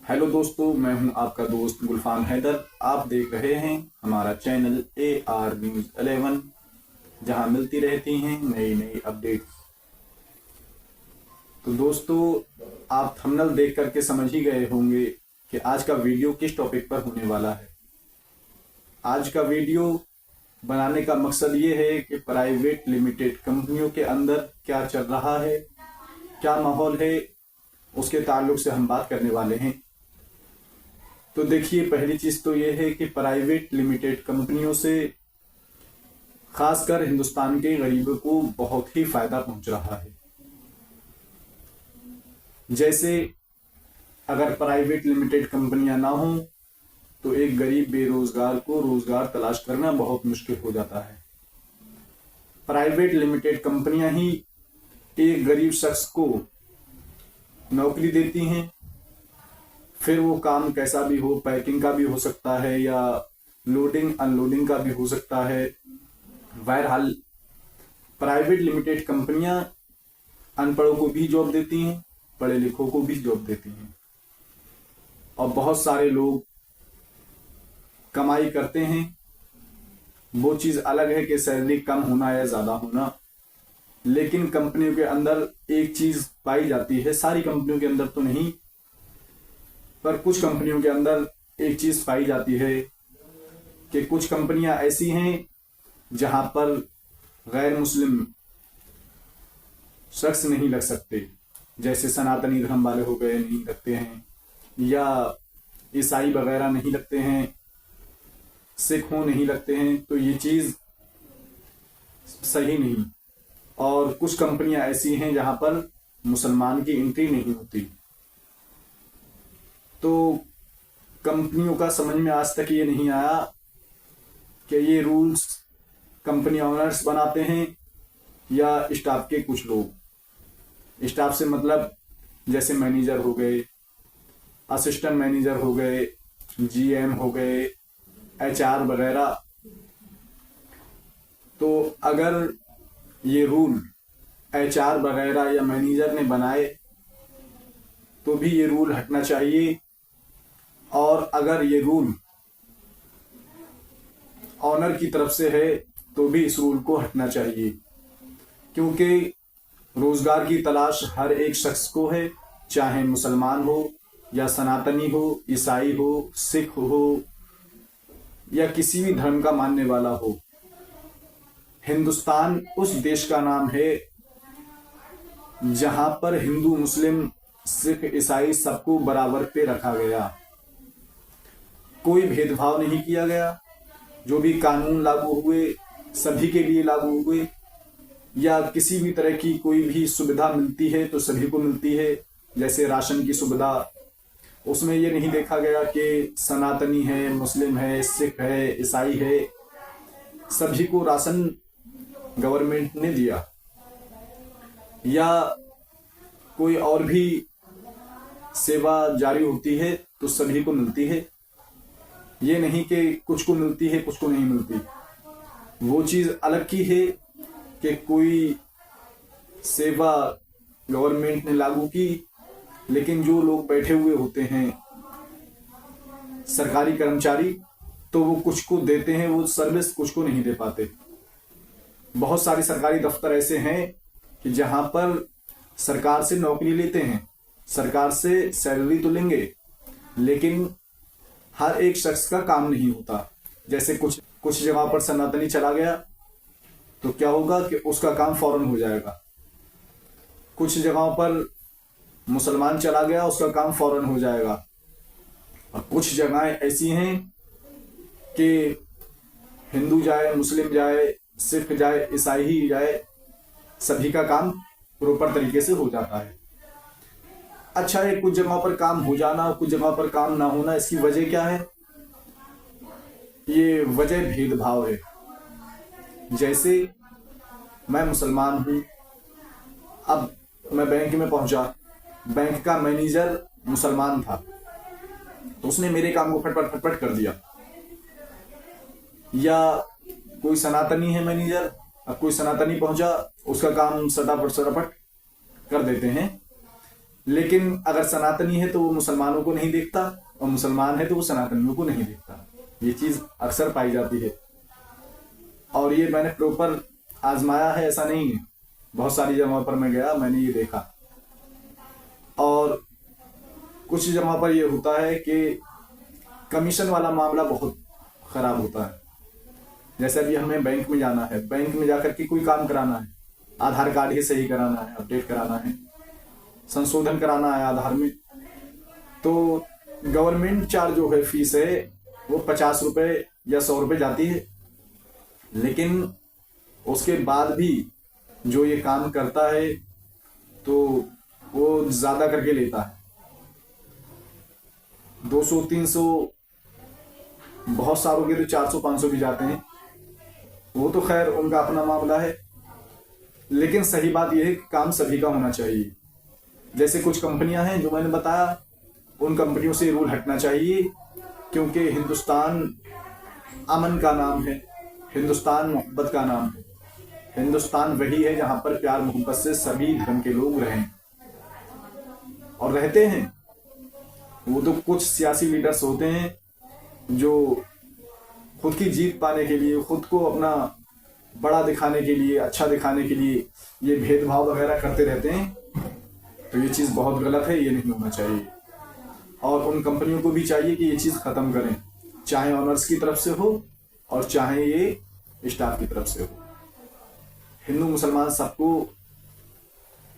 Hello दोस्तों, मैं हूं आपका दोस्त गुलफान हैदर। आप देख रहे हैं हमारा चैनल AR News 11, जहां मिलती रहती हैं नई नई अपडेट्स। तो दोस्तों, आप थंबनेल देख करके समझ ही गए होंगे कि आज का वीडियो किस टॉपिक पर होने वाला है। आज का वीडियो बनाने का मकसद ये है कि प्राइवेट लिमिटेड कंपनियों के अंदर क्या चल रहा है, क्या माहौल है, उसके ताल्लुक से हम बात करने वाले हैं। तो देखिए, पहली चीज तो यह है कि प्राइवेट लिमिटेड कंपनियों से खासकर हिंदुस्तान के गरीबों को बहुत ही फायदा पहुंच रहा है। जैसे अगर प्राइवेट लिमिटेड कंपनियां ना हो तो एक गरीब बेरोजगार को रोजगार तलाश करना बहुत मुश्किल हो जाता है। प्राइवेट लिमिटेड कंपनियां ही एक गरीब शख्स को नौकरी देती हैं। फिर वो काम कैसा भी हो, पैकिंग का भी हो सकता है या लोडिंग अनलोडिंग का भी हो सकता है। बहरहाल प्राइवेट लिमिटेड कंपनियां अनपढ़ों को भी जॉब देती हैं, पढ़े लिखों को भी जॉब देती हैं। और बहुत सारे लोग कमाई करते हैं। वो चीज अलग है कि सैलरी कम होना या ज्यादा होना, लेकिन कंपनियों के अंदर एक चीज पाई जाती है, सारी कंपनियों के अंदर तो नहीं, पर कुछ कंपनियों के अंदर एक चीज पाई जाती है कि कुछ कंपनियां ऐसी हैं जहां पर गैर मुस्लिम शख्स नहीं लग सकते। जैसे सनातनी धर्म वाले हो गए, नहीं लगते हैं, या ईसाई वगैरह नहीं लगते हैं, सिख हो नहीं लगते हैं। तो ये चीज सही नहीं। और कुछ कंपनियां ऐसी हैं जहां पर मुसलमान की एंट्री नहीं होती। तो कंपनियों का समझ में आज तक ये नहीं आया कि ये रूल्स कंपनी ओनर्स बनाते हैं या स्टाफ के कुछ लोग। स्टाफ से मतलब जैसे मैनेजर हो गए, असिस्टेंट मैनेजर हो गए, GM हो गए, HR वगैरह। तो अगर ये रूल HR वगैरह या मैनेजर ने बनाए तो भी ये रूल हटना चाहिए। और अगर ये रूल ऑनर की तरफ से है तो भी इस रूल को हटना चाहिए, क्योंकि रोजगार की तलाश हर एक शख्स को है, चाहे मुसलमान हो या सनातनी हो, ईसाई हो, सिख हो या किसी भी धर्म का मानने वाला हो। हिंदुस्तान उस देश का नाम है जहां पर हिंदू, मुस्लिम, सिख, ईसाई सबको बराबर पे रखा गया। कोई भेदभाव नहीं किया गया। जो भी कानून लागू हुए सभी के लिए लागू हुए, या किसी भी तरह की कोई भी सुविधा मिलती है तो सभी को मिलती है। जैसे राशन की सुविधा, उसमें ये नहीं देखा गया कि सनातनी है, मुस्लिम है, सिख है, ईसाई है, सभी को राशन गवर्नमेंट ने दिया। या कोई और भी सेवा जारी होती है तो सभी को मिलती है। ये नहीं कि कुछ को मिलती है कुछ को नहीं मिलती। वो चीज अलग की है कि कोई सेवा गवर्नमेंट ने लागू की, लेकिन जो लोग बैठे हुए होते हैं सरकारी कर्मचारी, तो वो कुछ को देते हैं वो सर्विस, कुछ को नहीं दे पाते। बहुत सारे सरकारी दफ्तर ऐसे हैं कि जहां पर सरकार से नौकरी लेते हैं, सरकार से सैलरी तो लेंगे, लेकिन हर एक शख्स का काम नहीं होता। जैसे कुछ कुछ जगह पर सनातनी चला गया तो क्या होगा कि उसका काम फौरन हो जाएगा। कुछ जगहों पर मुसलमान चला गया, उसका काम फौरन हो जाएगा। और कुछ जगहें ऐसी हैं कि हिंदू जाए, मुस्लिम जाए, सिख जाए, ईसाई ही जाए, सभी का काम प्रॉपर तरीके से हो जाता है। अच्छा है, कुछ जगहों पर काम हो जाना, कुछ जगहों पर काम ना होना, इसकी वजह क्या है? ये वजह भेदभाव है। जैसे मैं मुसलमान हूं, अब मैं बैंक में पहुंचा, बैंक का मैनेजर मुसलमान था तो उसने मेरे काम को फटफट फटफट कर दिया। या कोई सनातनी है मैनेजर, अब कोई सनातनी पहुंचा, उसका काम सटाफट सटाफट कर देते हैं। लेकिन अगर सनातनी है तो वो मुसलमानों को नहीं देखता, और मुसलमान है तो वो सनातनियों को नहीं देखता। ये चीज अक्सर पाई जाती है, और ये मैंने प्रॉपर आजमाया है, ऐसा नहीं है। बहुत सारी जगहों पर मैं गया, मैंने ये देखा। और कुछ जगहों पर ये होता है कि कमीशन वाला मामला बहुत खराब होता है। जैसे अभी हमें बैंक में जाना है, बैंक में जाकर के कोई काम कराना है, आधार कार्ड ही सही कराना है, अपडेट कराना है, संशोधन कराना है आधार में, तो गवर्नमेंट चार्ज जो है फीस है वो 50 रुपए या 100 रुपए जाती है। लेकिन उसके बाद भी जो ये काम करता है तो वो ज्यादा करके लेता है, 200-300, बहुत सारों के तो 400-500 भी जाते हैं। वो तो खैर उनका अपना मामला है। लेकिन सही बात यह है कि काम सभी का होना चाहिए। जैसे कुछ कंपनियां हैं जो मैंने बताया, उन कंपनियों से रूल हटना चाहिए, क्योंकि हिंदुस्तान अमन का नाम है, हिंदुस्तान मोहब्बत का नाम है। हिंदुस्तान वही है जहां पर प्यार मोहब्बत से सभी धर्म के लोग रहें और रहते हैं। वो तो कुछ सियासी लीडर्स होते हैं जो खुद की जीत पाने के लिए, खुद को अपना बड़ा दिखाने के लिए, अच्छा दिखाने के लिए ये भेदभाव वगैरह करते रहते हैं। तो ये चीज़ बहुत गलत है, ये नहीं होना चाहिए। और उन कंपनियों को भी चाहिए कि ये चीज़ ख़त्म करें, चाहे ऑनर्स की तरफ से हो और चाहे ये स्टाफ की तरफ से हो। हिंदू मुसलमान सबको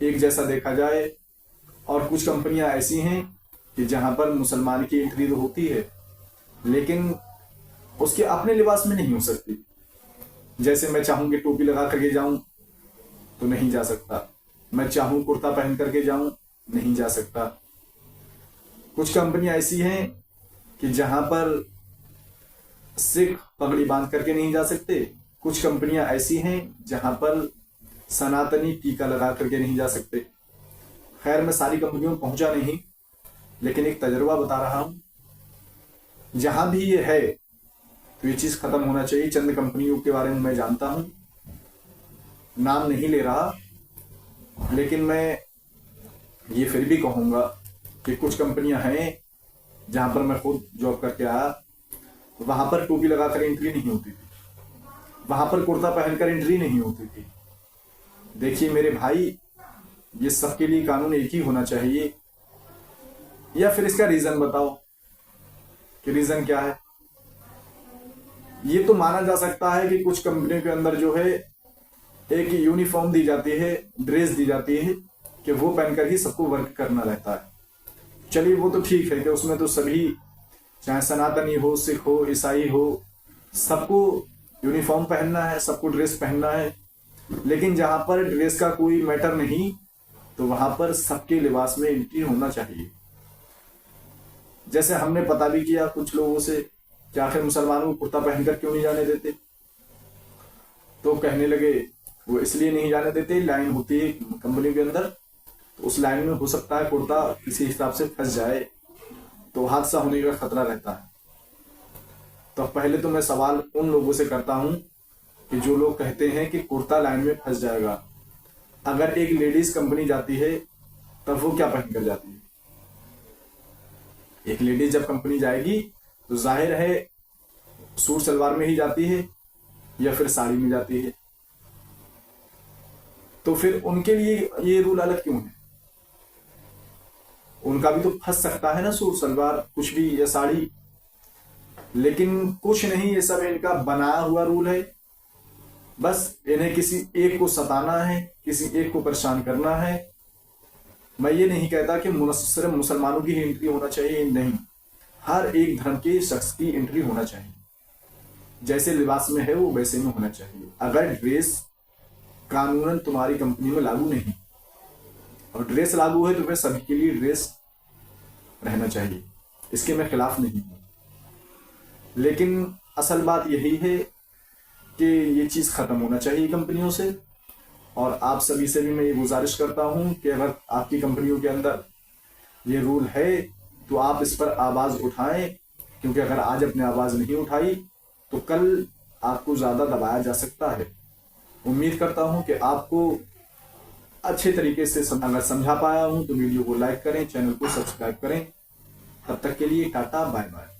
एक जैसा देखा जाए। और कुछ कंपनियां ऐसी हैं कि जहां पर मुसलमान की एंट्री तो होती है, लेकिन उसके अपने लिबास में नहीं हो सकती। जैसे मैं चाहूं कि टोपी लगा करके जाऊं तो नहीं जा सकता, मैं चाहूं कुर्ता पहन करके जाऊं नहीं जा सकता। कुछ कंपनियां ऐसी हैं कि जहां पर सिख पगड़ी बांध करके नहीं जा सकते, कुछ कंपनियां ऐसी हैं जहां पर सनातनी टीका लगा करके नहीं जा सकते। खैर मैं सारी कंपनियों में पहुंचा नहीं, लेकिन एक तजर्बा बता रहा हूं। जहां भी ये है तो ये चीज खत्म होना चाहिए। चंद कंपनियों के बारे में मैं जानता हूं, नाम नहीं ले रहा, लेकिन मैं ये फिर भी कहूंगा कि कुछ कंपनियां हैं जहां पर मैं खुद जॉब करके आया, वहां पर टोपी लगाकर एंट्री नहीं होती थी, वहां पर कुर्ता पहनकर एंट्री नहीं होती थी। देखिए मेरे भाई, ये सबके लिए कानून एक ही होना चाहिए। या फिर इसका रीजन बताओ कि रीजन क्या है। ये तो माना जा सकता है कि कुछ कंपनियों के अंदर जो है एक यूनिफॉर्म दी जाती है, ड्रेस दी जाती है कि वो पहनकर ही सबको वर्क करना रहता है। चलिए वो तो ठीक है कि उसमें तो सभी, चाहे सनातनी हो, सिख हो, ईसाई हो, सबको यूनिफॉर्म पहनना है, सबको ड्रेस पहनना है। लेकिन जहां पर ड्रेस का कोई मैटर नहीं, तो वहां पर सबके लिबास में एंट्री होना चाहिए। जैसे हमने पता भी किया कुछ लोगों से कि आखिर मुसलमानों को कुर्ता पहनकर क्यों नहीं जाने देते, तो कहने लगे वो इसलिए नहीं जाने देते, लाइन होती है कंपनी के अंदर, तो उस लाइन में हो सकता है कुर्ता किसी हिसाब से फंस जाए तो हादसा होने का खतरा रहता है। तो पहले तो मैं सवाल उन लोगों से करता हूं कि जो लोग कहते हैं कि कुर्ता लाइन में फंस जाएगा, अगर एक लेडीज कंपनी जाती है तब वो क्या पहन कर जाती है? एक लेडीज जब कंपनी जाएगी तो जाहिर है सूट सलवार में ही जाती है या फिर साड़ी में जाती है। तो फिर उनके लिए ये रूल अलग क्यों है? उनका भी तो फंस सकता है ना सूट सलवार कुछ भी या साड़ी। लेकिन कुछ नहीं, ये सब इनका बनाया हुआ रूल है। बस इन्हें किसी एक को सताना है, किसी एक को परेशान करना है। मैं ये नहीं कहता कि सिर्फ मुसलमानों की ही एंट्री होना चाहिए, नहीं, हर एक धर्म के शख्स की एंट्री होना चाहिए। जैसे लिबास में है वो वैसे में होना चाहिए। अगर ड्रेस कानूनन तुम्हारी कंपनी में लागू नहीं और ड्रेस लागू है तो फिर सभी के लिए ड्रेस रहना चाहिए, इसके मैं खिलाफ नहीं हूं। लेकिन असल बात यही है कि ये चीज खत्म होना चाहिए कंपनियों से। और आप सभी से भी मैं ये गुजारिश करता हूं कि अगर आपकी कंपनियों के अंदर ये रूल है तो आप इस पर आवाज उठाएं, क्योंकि अगर आज अपने आवाज नहीं उठाई तो कल आपको ज्यादा दबाया जा सकता है। उम्मीद करता हूं कि आपको अच्छे तरीके से अगर समझा पाया हूं तो वीडियो को लाइक करें, चैनल को सब्सक्राइब करें। तब तक के लिए टाटा, बाय बाय।